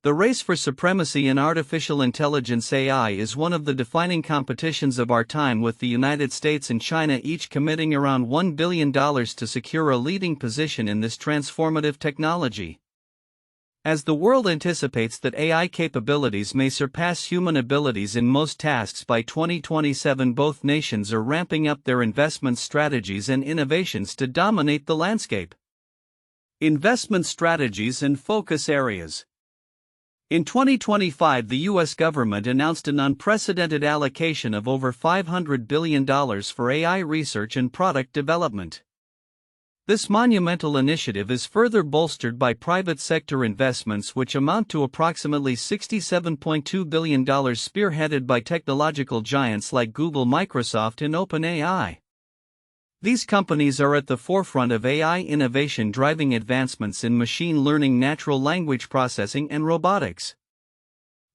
The race for supremacy in artificial intelligence (AI) is one of the defining competitions of our time, with the United States and China each committing around $1 billion to secure a leading position in this transformative technology. As the world anticipates that AI capabilities may surpass human abilities in most tasks by 2027, both nations are ramping up their investment strategies and innovations to dominate the landscape. Investment strategies and focus areas. In 2025, the U.S. government announced an unprecedented allocation of over $500 billion for AI research and product development. This monumental initiative is further bolstered by private sector investments, which amount to approximately $67.2 billion, spearheaded by technological giants like Google, Microsoft, and OpenAI. These companies are at the forefront of AI innovation, driving advancements in machine learning, natural language processing, and robotics.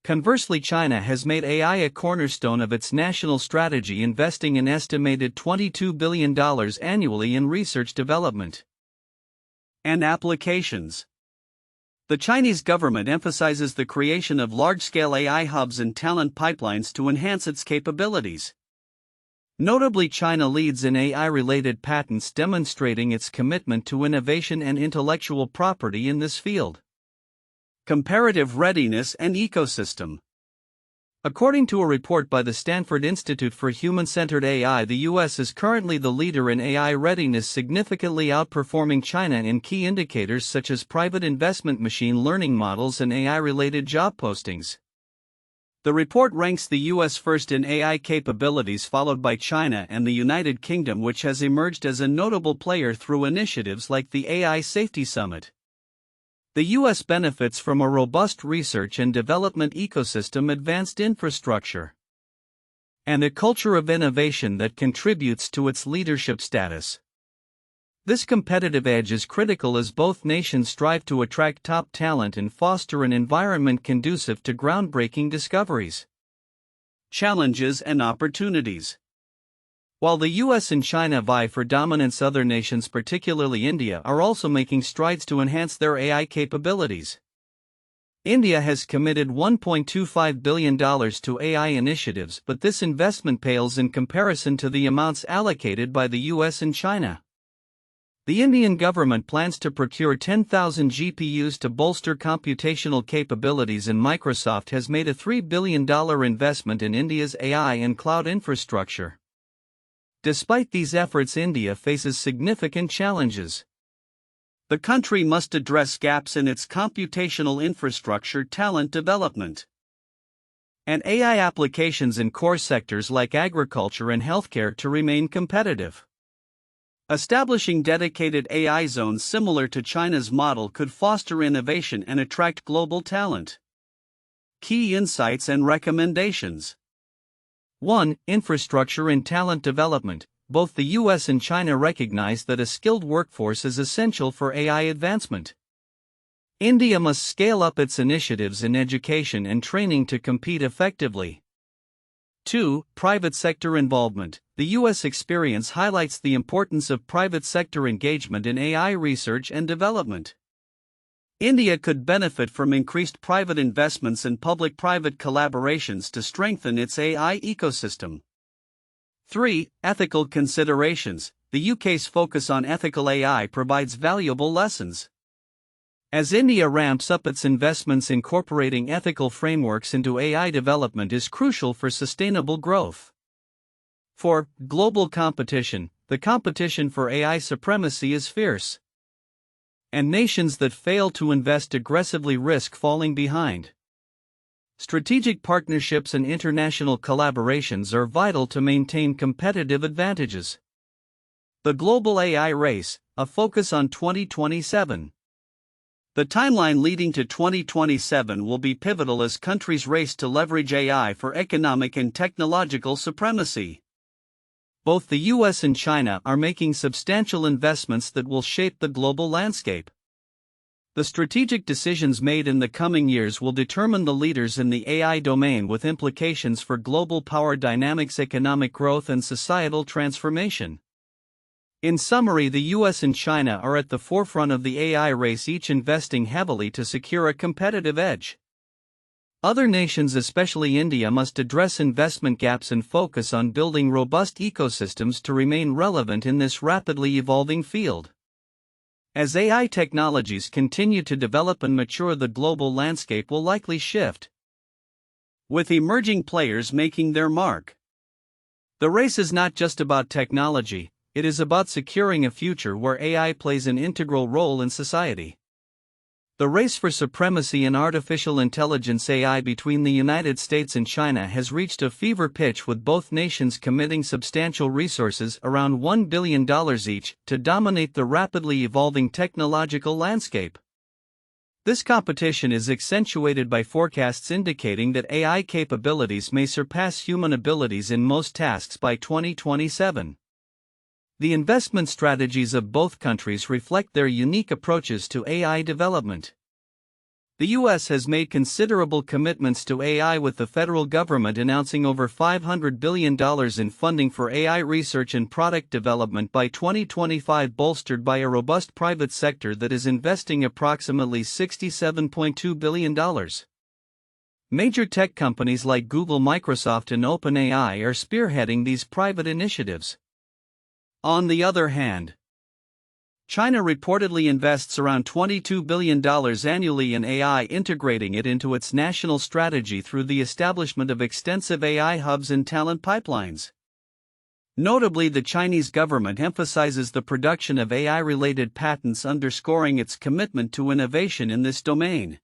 Conversely, China has made AI a cornerstone of its national strategy, investing an estimated $22 billion annually in research development and applications. The Chinese government emphasizes the creation of large-scale AI hubs and talent pipelines to enhance its capabilities. Notably, China leads in AI-related patents, demonstrating its commitment to innovation and intellectual property in this field. Comparative readiness and ecosystem. According to a report by the Stanford Institute for Human-Centered AI, the U.S. is currently the leader in AI readiness, significantly outperforming China in key indicators such as private investment, machine learning models, and AI-related job postings. The report ranks the U.S. first in AI capabilities, followed by China and the United Kingdom, which has emerged as a notable player through initiatives like the AI Safety Summit. The U.S. benefits from a robust research and development ecosystem, advanced infrastructure, and a culture of innovation that contributes to its leadership status. This competitive edge is critical as both nations strive to attract top talent and foster an environment conducive to groundbreaking discoveries. Challenges and opportunities. While the US and China vie for dominance, other nations, particularly India, are also making strides to enhance their AI capabilities. India has committed $1.25 billion to AI initiatives, but this investment pales in comparison to the amounts allocated by the US and China. The Indian government plans to procure 10,000 GPUs to bolster computational capabilities, and Microsoft has made a $3 billion investment in India's AI and cloud infrastructure. Despite these efforts, India faces significant challenges. The country must address gaps in its computational infrastructure, talent development, and AI applications in core sectors like agriculture and healthcare to remain competitive. Establishing dedicated AI zones similar to China's model could foster innovation and attract global talent. Key insights and recommendations. 1. Infrastructure and talent development. Both the US and China recognize that a skilled workforce is essential for AI advancement. India must scale up its initiatives in education and training to compete effectively. 2. Private sector involvement. The U.S. experience highlights the importance of private sector engagement in AI research and development. India could benefit from increased private investments and public-private collaborations to strengthen its AI ecosystem. 3. Ethical considerations. The UK's focus on ethical AI provides valuable lessons. As India ramps up its investments, incorporating ethical frameworks into AI development is crucial for sustainable growth. 4. Global competition. The competition for AI supremacy is fierce, and nations that fail to invest aggressively risk falling behind. Strategic partnerships and international collaborations are vital to maintain competitive advantages. The global AI race, a focus on 2027. The timeline leading to 2027 will be pivotal as countries race to leverage AI for economic and technological supremacy. Both the US and China are making substantial investments that will shape the global landscape. The strategic decisions made in the coming years will determine the leaders in the AI domain, with implications for global power dynamics, economic growth, and societal transformation. In summary, the US and China are at the forefront of the AI race, each investing heavily to secure a competitive edge. Other nations, especially India, must address investment gaps and focus on building robust ecosystems to remain relevant in this rapidly evolving field. As AI technologies continue to develop and mature, the global landscape will likely shift, with emerging players making their mark. The race is not just about technology, it is about securing a future where AI plays an integral role in society. The race for supremacy in artificial intelligence AI between the United States and China has reached a fever pitch, with both nations committing substantial resources, around $1 billion each, to dominate the rapidly evolving technological landscape. This competition is accentuated by forecasts indicating that AI capabilities may surpass human abilities in most tasks by 2027. The investment strategies of both countries reflect their unique approaches to AI development. The U.S. has made considerable commitments to AI, with the federal government announcing over $500 billion in funding for AI research and product development by 2025, bolstered by a robust private sector that is investing approximately $67.2 billion. Major tech companies like Google, Microsoft, and OpenAI are spearheading these private initiatives. On the other hand, China reportedly invests around $22 billion annually in AI, integrating it into its national strategy through the establishment of extensive AI hubs and talent pipelines. Notably, the Chinese government emphasizes the production of AI-related patents, underscoring its commitment to innovation in this domain.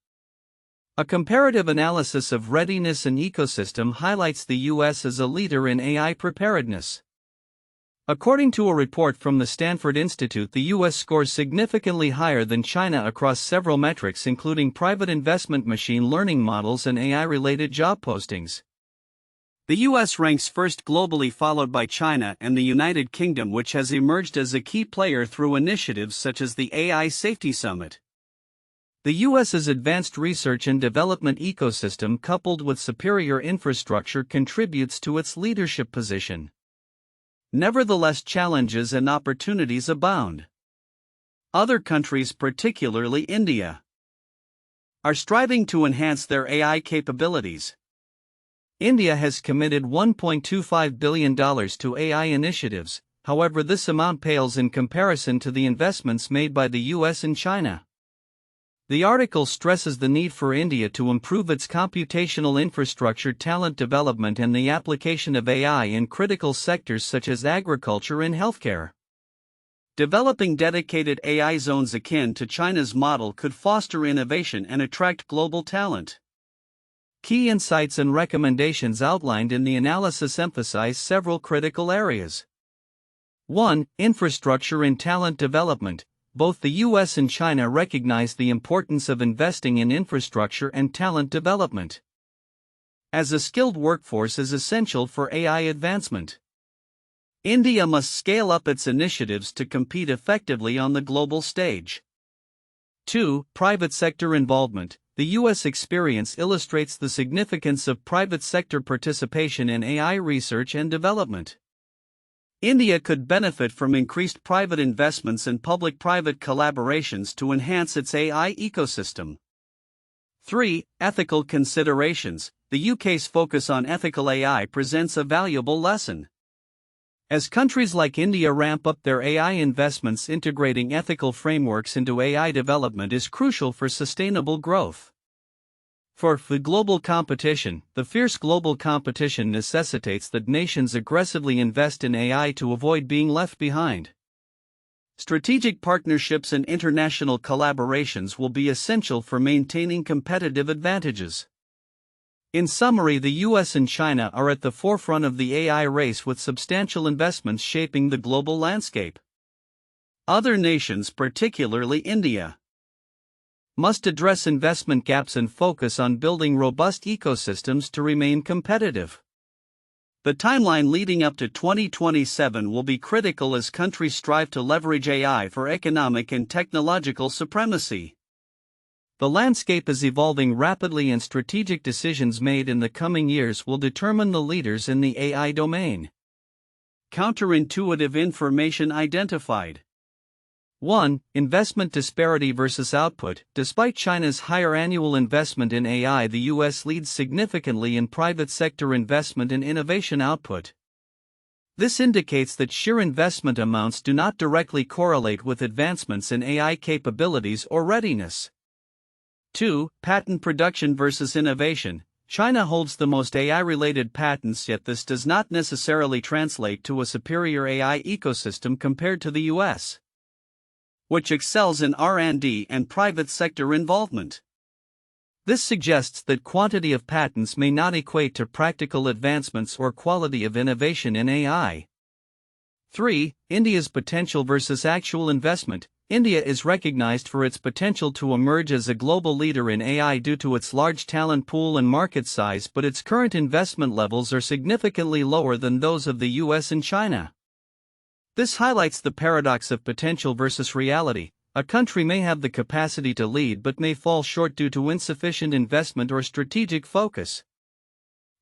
A comparative analysis of readiness and ecosystem highlights the U.S. as a leader in AI preparedness. According to a report from the Stanford Institute, the U.S. scores significantly higher than China across several metrics, including private investment, machine learning models, and AI-related job postings. The U.S. ranks first globally, followed by China and the United Kingdom, which has emerged as a key player through initiatives such as the AI Safety Summit. The U.S.'s advanced research and development ecosystem, coupled with superior infrastructure, contributes to its leadership position. Nevertheless, challenges and opportunities abound. Other countries, particularly India, are striving to enhance their AI capabilities. India has committed $1.25 billion to AI initiatives, however, this amount pales in comparison to the investments made by the US and China. The article stresses the need for India to improve its computational infrastructure, talent development, and the application of AI in critical sectors such as agriculture and healthcare. Developing dedicated AI zones akin to China's model could foster innovation and attract global talent. Key insights and recommendations outlined in the analysis emphasize several critical areas. 1. Infrastructure and talent development. Both the U.S. and China recognize the importance of investing in infrastructure and talent development, as a skilled workforce is essential for AI advancement. India must scale up its initiatives to compete effectively on the global stage. 2. Private sector involvement. The U.S. experience illustrates the significance of private sector participation in AI research and development. India could benefit from increased private investments and public-private collaborations to enhance its AI ecosystem. 3. Ethical considerations. The UK's focus on ethical AI presents a valuable lesson. As countries like India ramp up their AI investments, integrating ethical frameworks into AI development is crucial for sustainable growth. For global competition, the fierce global competition necessitates that nations aggressively invest in AI to avoid being left behind. Strategic partnerships and international collaborations will be essential for maintaining competitive advantages. In summary, the US and China are at the forefront of the AI race, with substantial investments shaping the global landscape. Other nations, particularly India, must address investment gaps and focus on building robust ecosystems to remain competitive. The timeline leading up to 2027 will be critical as countries strive to leverage AI for economic and technological supremacy. The landscape is evolving rapidly, and strategic decisions made in the coming years will determine the leaders in the AI domain. Counterintuitive information identified. 1. Investment disparity versus output. Despite China's higher annual investment in AI, the US leads significantly in private sector investment and innovation output. This indicates that sheer investment amounts do not directly correlate with advancements in AI capabilities or readiness. 2. Patent production versus innovation. China holds the most AI-related patents, yet this does not necessarily translate to a superior AI ecosystem compared to the US, which excels in R&D and private sector involvement. This suggests that quantity of patents may not equate to practical advancements or quality of innovation in AI. 3. India's potential versus actual investment. India is recognized for its potential to emerge as a global leader in AI due to its large talent pool and market size, but its current investment levels are significantly lower than those of the US and China. This highlights the paradox of potential versus reality. A country may have the capacity to lead but may fall short due to insufficient investment or strategic focus.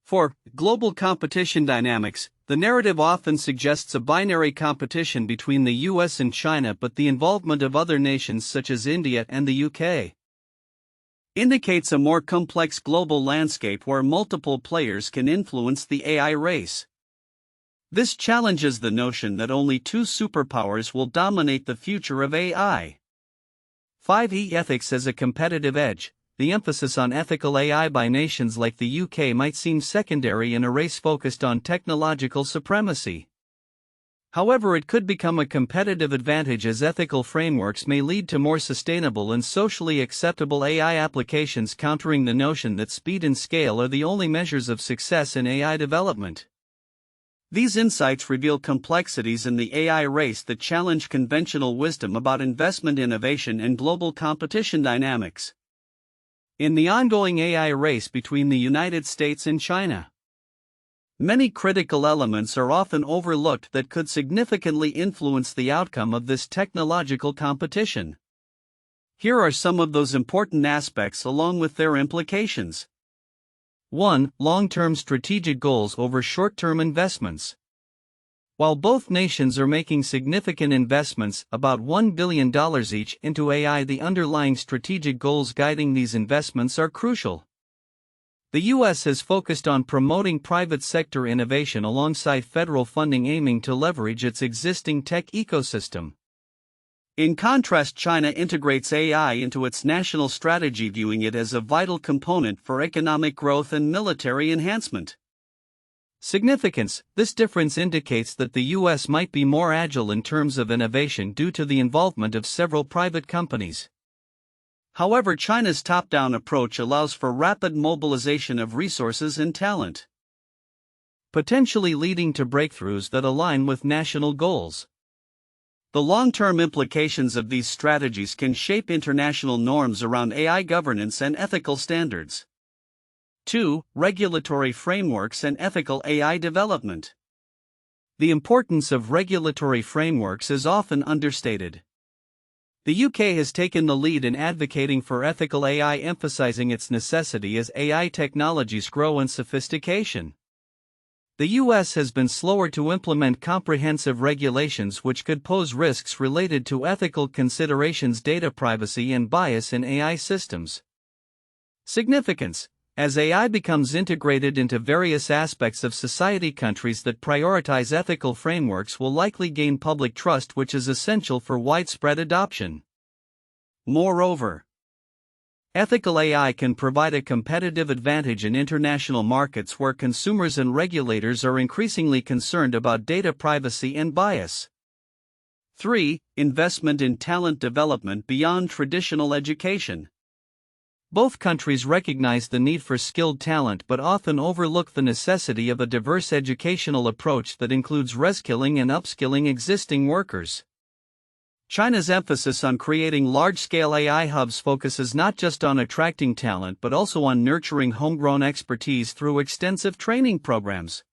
4. Global competition dynamics. The narrative often suggests a binary competition between the US and China, but the involvement of other nations such as India and the UK indicates a more complex global landscape where multiple players can influence the AI race. This challenges the notion that only two superpowers will dominate the future of AI. 5. Ethics as a competitive edge. The emphasis on ethical AI by nations like the UK might seem secondary in a race focused on technological supremacy. However, it could become a competitive advantage as ethical frameworks may lead to more sustainable and socially acceptable AI applications, countering the notion that speed and scale are the only measures of success in AI development. These insights reveal complexities in the AI race that challenge conventional wisdom about investment, innovation, and global competition dynamics. In the ongoing AI race between the United States and China, many critical elements are often overlooked that could significantly influence the outcome of this technological competition. Here are some of those important aspects along with their implications. 1. Long-term strategic goals over short-term investments. While both nations are making significant investments, about $1 billion each, into AI, the underlying strategic goals guiding these investments are crucial. The US has focused on promoting private sector innovation alongside federal funding, aiming to leverage its existing tech ecosystem. In contrast, China integrates AI into its national strategy, viewing it as a vital component for economic growth and military enhancement. Significance. This difference indicates that the US might be more agile in terms of innovation due to the involvement of several private companies. However, China's top-down approach allows for rapid mobilization of resources and talent, potentially leading to breakthroughs that align with national goals. The long-term implications of these strategies can shape international norms around AI governance and ethical standards. 2. Regulatory frameworks and ethical AI development. The importance of regulatory frameworks is often understated. The UK has taken the lead in advocating for ethical AI, emphasizing its necessity as AI technologies grow in sophistication. The US has been slower to implement comprehensive regulations, which could pose risks related to ethical considerations, data privacy, and bias in AI systems. Significance. As AI becomes integrated into various aspects of society, countries that prioritize ethical frameworks will likely gain public trust, which is essential for widespread adoption. Moreover, ethical AI can provide a competitive advantage in international markets where consumers and regulators are increasingly concerned about data privacy and bias. 3. Investment in talent development beyond traditional education. Both countries recognize the need for skilled talent but often overlook the necessity of a diverse educational approach that includes reskilling and upskilling existing workers. China's emphasis on creating large-scale AI hubs focuses not just on attracting talent but also on nurturing homegrown expertise through extensive training programs.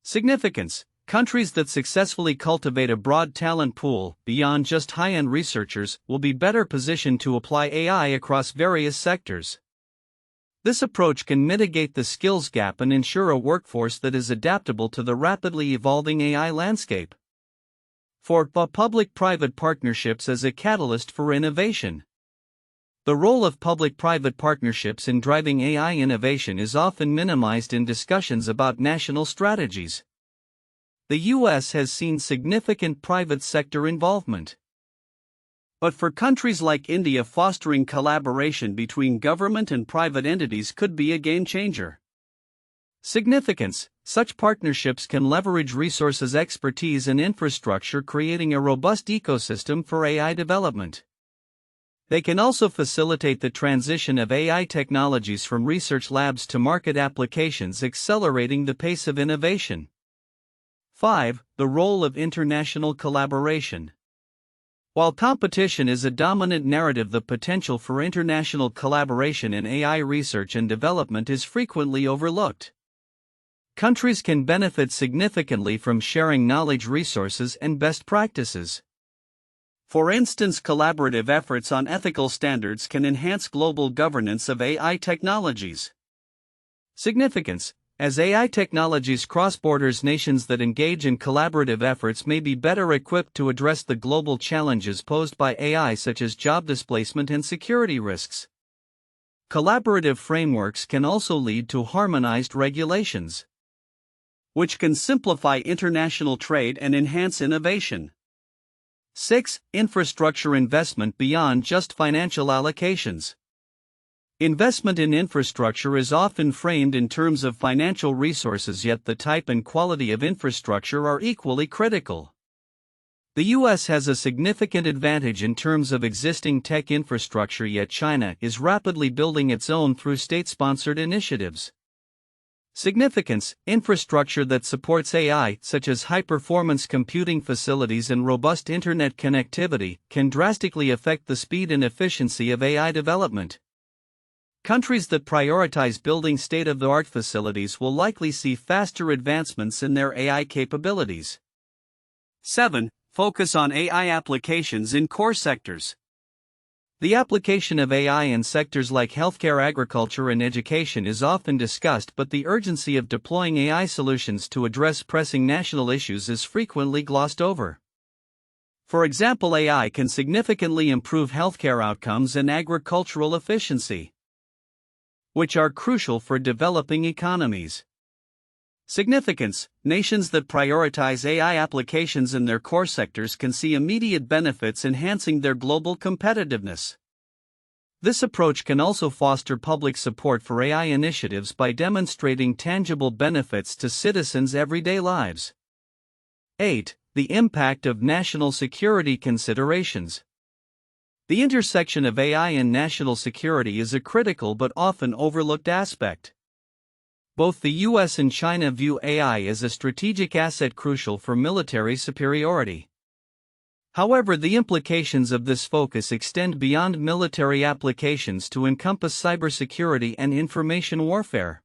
Significance. Countries that successfully cultivate a broad talent pool, beyond just high-end researchers, will be better positioned to apply AI across various sectors. This approach can mitigate the skills gap and ensure a workforce that is adaptable to the rapidly evolving AI landscape. 4. Public-private partnerships as a catalyst for innovation. The role of public-private partnerships in driving AI innovation is often minimized in discussions about national strategies. The U.S. has seen significant private sector involvement. But for countries like India, fostering collaboration between government and private entities could be a game changer. Significance: such partnerships can leverage resources, expertise, and infrastructure, creating a robust ecosystem for AI development. They can also facilitate the transition of AI technologies from research labs to market applications, accelerating the pace of innovation. 5. The role of international collaboration. While competition is a dominant narrative, the potential for international collaboration in AI research and development is frequently overlooked. Countries can benefit significantly from sharing knowledge, resources, and best practices. For instance, collaborative efforts on ethical standards can enhance global governance of AI technologies. Significance: as AI technologies cross borders, nations that engage in collaborative efforts may be better equipped to address the global challenges posed by AI, such as job displacement and security risks. Collaborative frameworks can also lead to harmonized regulations, which can simplify international trade and enhance innovation. 6. Infrastructure investment beyond just financial allocations. Investment in infrastructure is often framed in terms of financial resources, yet the type and quality of infrastructure are equally critical. The U.S. has a significant advantage in terms of existing tech infrastructure, yet China is rapidly building its own through state-sponsored initiatives. Significance: infrastructure that supports AI, such as high-performance computing facilities and robust internet connectivity, can drastically affect the speed and efficiency of AI development. Countries that prioritize building state-of-the-art facilities will likely see faster advancements in their AI capabilities. 7. Focus on AI applications in core sectors. The application of AI in sectors like healthcare, agriculture, and education is often discussed, but the urgency of deploying AI solutions to address pressing national issues is frequently glossed over. For example, AI can significantly improve healthcare outcomes and agricultural efficiency, which are crucial for developing economies. Significance: nations that prioritize AI applications in their core sectors can see immediate benefits, enhancing their global competitiveness. This approach can also foster public support for AI initiatives by demonstrating tangible benefits to citizens' everyday lives. 8. The impact of national security considerations. The intersection of AI and national security is a critical but often overlooked aspect. Both the US and China view AI as a strategic asset crucial for military superiority. However, the implications of this focus extend beyond military applications to encompass cybersecurity and information warfare.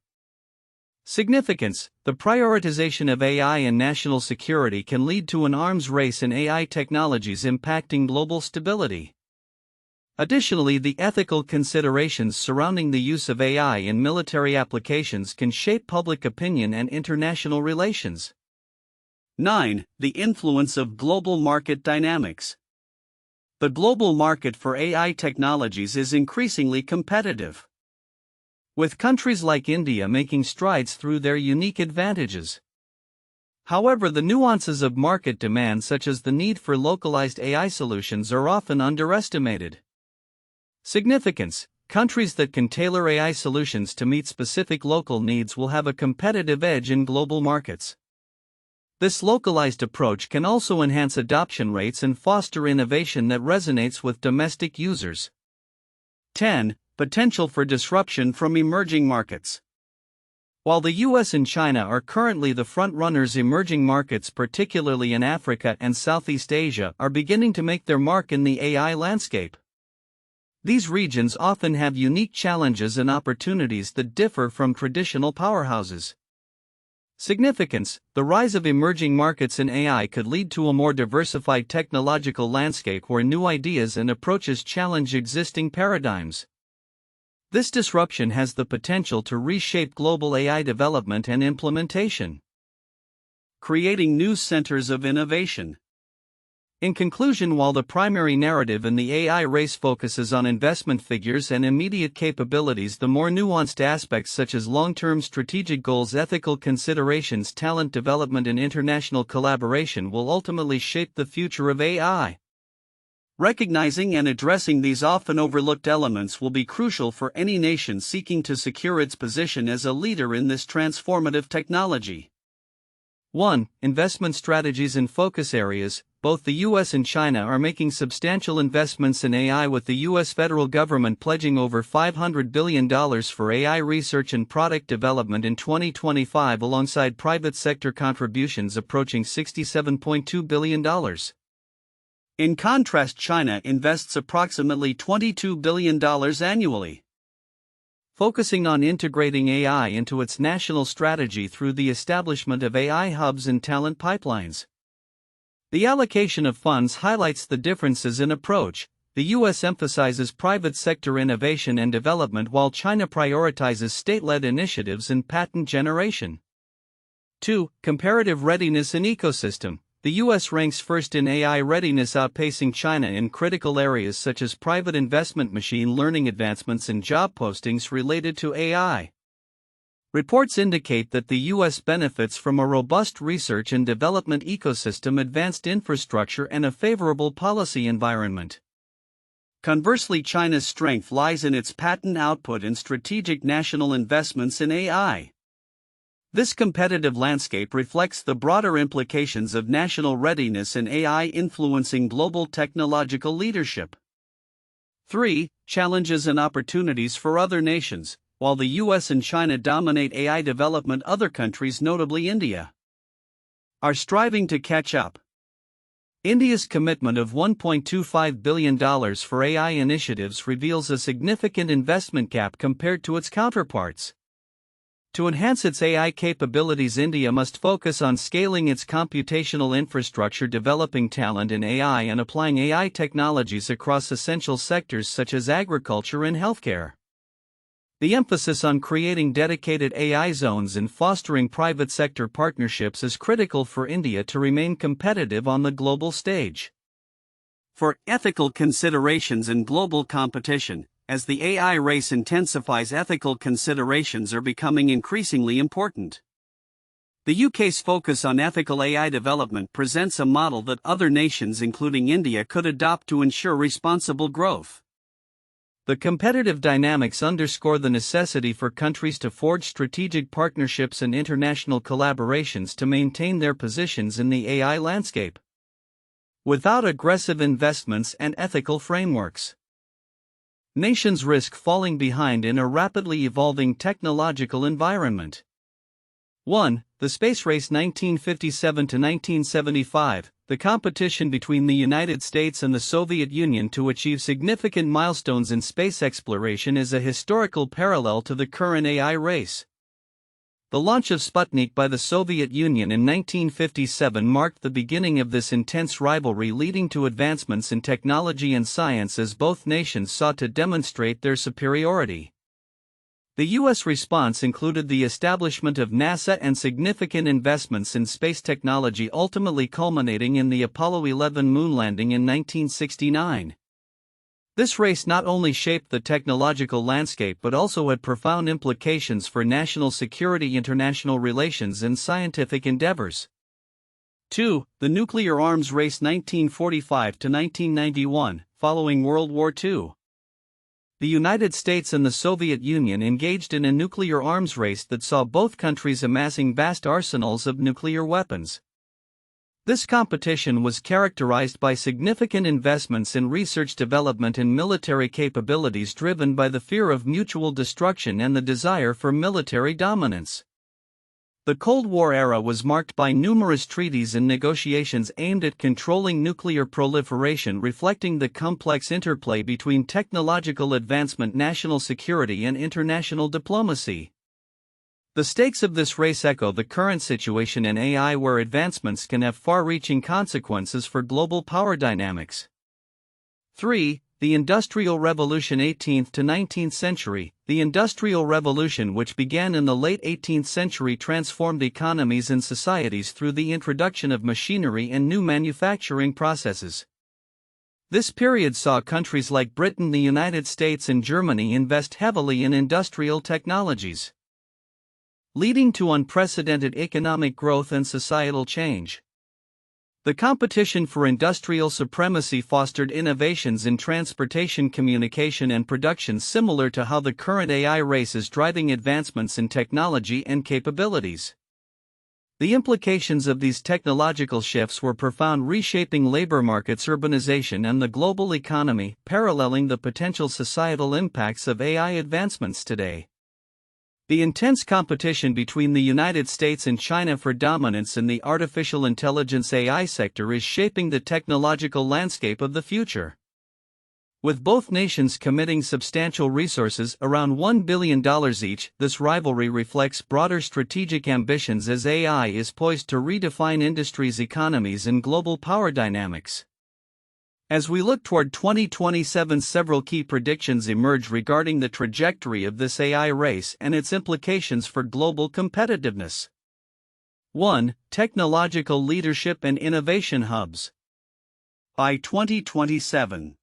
Significance: the prioritization of AI and national security can lead to an arms race in AI technologies, impacting global stability. Additionally, the ethical considerations surrounding the use of AI in military applications can shape public opinion and international relations. 9. The influence of global market dynamics. The global market for AI technologies is increasingly competitive, with countries like India making strides through their unique advantages. However, the nuances of market demand, such as the need for localized AI solutions, are often underestimated. Significance: countries that can tailor AI solutions to meet specific local needs will have a competitive edge in global markets. This localized approach can also enhance adoption rates and foster innovation that resonates with domestic users. 10. Potential for disruption from emerging markets. While the US and China are currently the front-runners, emerging markets, particularly in Africa and Southeast Asia, are beginning to make their mark in the AI landscape. These regions often have unique challenges and opportunities that differ from traditional powerhouses. Significance: the rise of emerging markets in AI could lead to a more diversified technological landscape where new ideas and approaches challenge existing paradigms. This disruption has the potential to reshape global AI development and implementation, creating new centers of innovation. In conclusion, while the primary narrative in the AI race focuses on investment figures and immediate capabilities, the more nuanced aspects such as long-term strategic goals, ethical considerations, talent development, and international collaboration will ultimately shape the future of AI. Recognizing and addressing these often overlooked elements will be crucial for any nation seeking to secure its position as a leader in this transformative technology. 1. Investment strategies and focus areas. Both the US and China are making substantial investments in AI, with the US federal government pledging over $500 billion for AI research and product development in 2025, alongside private sector contributions approaching $67.2 billion. In contrast, China invests approximately $22 billion annually, focusing on integrating AI into its national strategy through the establishment of AI hubs and talent pipelines. The allocation of funds highlights the differences in approach. The US emphasizes private sector innovation and development, while China prioritizes state-led initiatives and patent generation. 2. Comparative readiness and ecosystem. The US ranks first in AI readiness, outpacing China in critical areas such as private investment, machine learning advancements, and job postings related to AI. Reports indicate that the US benefits from a robust research and development ecosystem, advanced infrastructure, and a favorable policy environment. Conversely, China's strength lies in its patent output and strategic national investments in AI. This competitive landscape reflects the broader implications of national readiness and AI influencing global technological leadership. 3. Challenges and opportunities for other nations. While the US and China dominate AI development, other countries, notably India, are striving to catch up. India's commitment of $1.25 billion for AI initiatives reveals a significant investment gap compared to its counterparts. To enhance its AI capabilities, India must focus on scaling its computational infrastructure, developing talent in AI, and applying AI technologies across essential sectors such as agriculture and healthcare. The emphasis on creating dedicated AI zones and fostering private sector partnerships is critical for India to remain competitive on the global stage. For ethical considerations in global competition, as the AI race intensifies, ethical considerations are becoming increasingly important. The UK's focus on ethical AI development presents a model that other nations, including India, could adopt to ensure responsible growth. The competitive dynamics underscore the necessity for countries to forge strategic partnerships and international collaborations to maintain their positions in the AI landscape. Without aggressive investments and ethical frameworks, nations risk falling behind in a rapidly evolving technological environment. 1. The Space Race 1957 to 1975. The competition between the United States and the Soviet Union to achieve significant milestones in space exploration is a historical parallel to the current AI race. The launch of Sputnik by the Soviet Union in 1957 marked the beginning of this intense rivalry, leading to advancements in technology and science as both nations sought to demonstrate their superiority. The U.S. response included the establishment of NASA and significant investments in space technology, ultimately culminating in the Apollo 11 moon landing in 1969. This race not only shaped the technological landscape but also had profound implications for national security, international relations, and scientific endeavors. 2. The Nuclear Arms Race 1945 to 1991. Following World War II, the United States and the Soviet Union engaged in a nuclear arms race that saw both countries amassing vast arsenals of nuclear weapons. This competition was characterized by significant investments in research, development, and military capabilities, driven by the fear of mutual destruction and the desire for military dominance. The Cold War era was marked by numerous treaties and negotiations aimed at controlling nuclear proliferation, reflecting the complex interplay between technological advancement, national security, and international diplomacy. The stakes of this race echo the current situation in AI, where advancements can have far-reaching consequences for global power dynamics. 3. The Industrial Revolution 18th to 19th century. The Industrial Revolution, which began in the late 18th century, transformed economies and societies through the introduction of machinery and new manufacturing processes. This period saw countries like Britain, the United States, and Germany invest heavily in industrial technologies, leading to unprecedented economic growth and societal change. The competition for industrial supremacy fostered innovations in transportation, communication, and production, similar to how the current AI race is driving advancements in technology and capabilities. The implications of these technological shifts were profound, reshaping labor markets, urbanization, and the global economy, paralleling the potential societal impacts of AI advancements today. The intense competition between the United States and China for dominance in the artificial intelligence AI sector is shaping the technological landscape of the future. With both nations committing substantial resources, around $1 billion each, this rivalry reflects broader strategic ambitions as AI is poised to redefine industries, economies, and global power dynamics. As we look toward 2027, several key predictions emerge regarding the trajectory of this AI race and its implications for global competitiveness. 1. Technological leadership and innovation hubs. By 2027,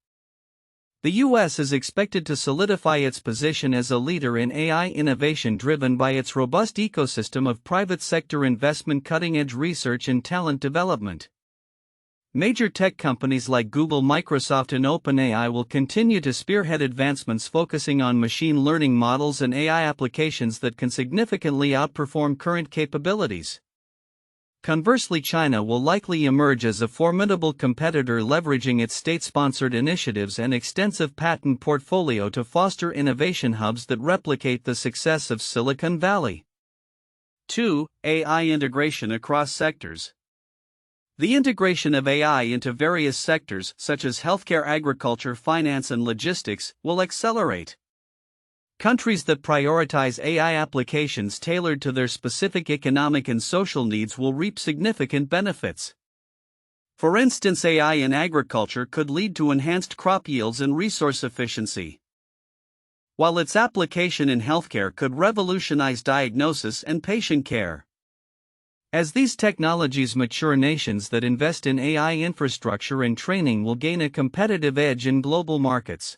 the U.S. is expected to solidify its position as a leader in AI innovation, driven by its robust ecosystem of private sector investment, cutting-edge research, and talent development. Major tech companies like Google, Microsoft, and OpenAI will continue to spearhead advancements focusing on machine learning models and AI applications that can significantly outperform current capabilities. Conversely, China will likely emerge as a formidable competitor, leveraging its state-sponsored initiatives and extensive patent portfolio to foster innovation hubs that replicate the success of Silicon Valley. 2. AI integration across sectors. The integration of AI into various sectors, such as healthcare, agriculture, finance, and logistics, will accelerate. Countries that prioritize AI applications tailored to their specific economic and social needs will reap significant benefits. For instance, AI in agriculture could lead to enhanced crop yields and resource efficiency, while its application in healthcare could revolutionize diagnosis and patient care. As these technologies mature, nations that invest in AI infrastructure and training will gain a competitive edge in global markets.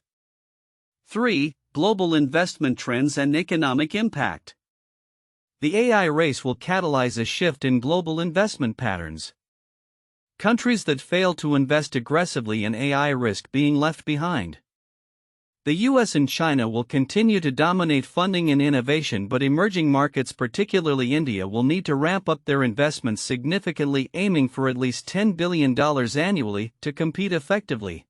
3. Global investment trends and economic impact. The AI race will catalyze a shift in global investment patterns. Countries that fail to invest aggressively in AI risk being left behind. The US and China will continue to dominate funding and innovation, but emerging markets, particularly India, will need to ramp up their investments significantly, aiming for at least $10 billion annually to compete effectively.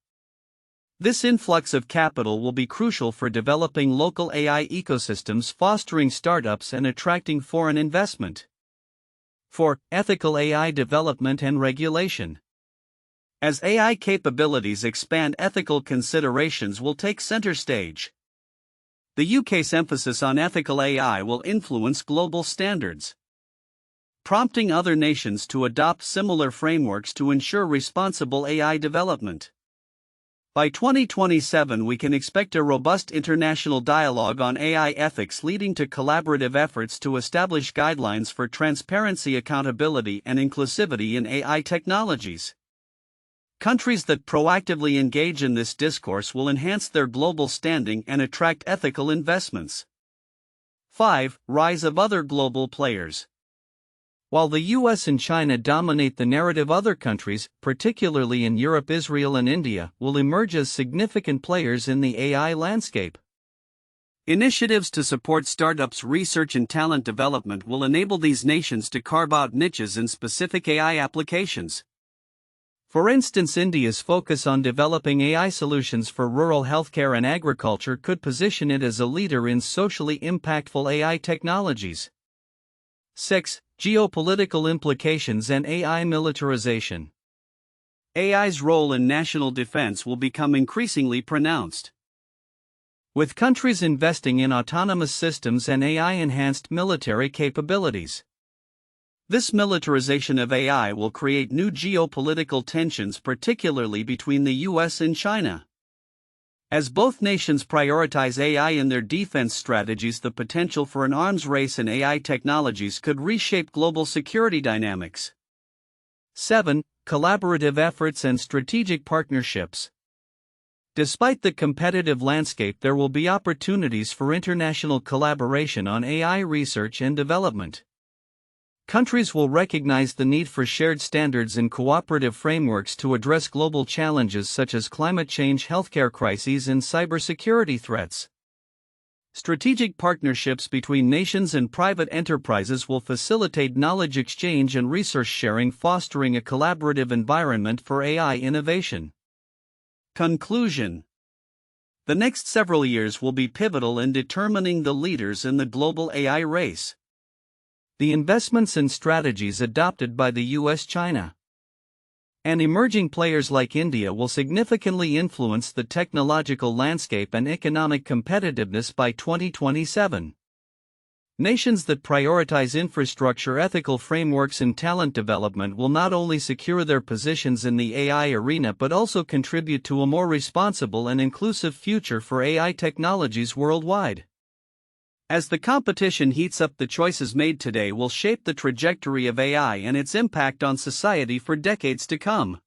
This influx of capital will be crucial for developing local AI ecosystems, fostering startups, and attracting foreign investment. 4. Ethical AI development and regulation. As AI capabilities expand, ethical considerations will take center stage. The UK's emphasis on ethical AI will influence global standards, prompting other nations to adopt similar frameworks to ensure responsible AI development. By 2027, we can expect a robust international dialogue on AI ethics, leading to collaborative efforts to establish guidelines for transparency, accountability, and inclusivity in AI technologies. Countries that proactively engage in this discourse will enhance their global standing and attract ethical investments. 5. Rise of other global players. While the US and China dominate the narrative, other countries, particularly in Europe, Israel, and India, will emerge as significant players in the AI landscape. Initiatives to support startups' research and talent development will enable these nations to carve out niches in specific AI applications. For instance, India's focus on developing AI solutions for rural healthcare and agriculture could position it as a leader in socially impactful AI technologies. 6. Geopolitical implications and AI militarization. AI's role in national defense will become increasingly pronounced, with countries investing in autonomous systems and AI-enhanced military capabilities. This militarization of AI will create new geopolitical tensions, particularly between the US and China. As both nations prioritize AI in their defense strategies, the potential for an arms race in AI technologies could reshape global security dynamics. 7. Collaborative efforts and strategic partnerships. Despite the competitive landscape, there will be opportunities for international collaboration on AI research and development. Countries will recognize the need for shared standards and cooperative frameworks to address global challenges such as climate change, healthcare crises, and cybersecurity threats. Strategic partnerships between nations and private enterprises will facilitate knowledge exchange and resource sharing, fostering a collaborative environment for AI innovation. Conclusion. The next several years will be pivotal in determining the leaders in the global AI race. The investments and strategies adopted by the US, China, and emerging players like India will significantly influence the technological landscape and economic competitiveness by 2027. Nations that prioritize infrastructure, ethical frameworks, and talent development will not only secure their positions in the AI arena but also contribute to a more responsible and inclusive future for AI technologies worldwide. As the competition heats up, the choices made today will shape the trajectory of AI and its impact on society for decades to come.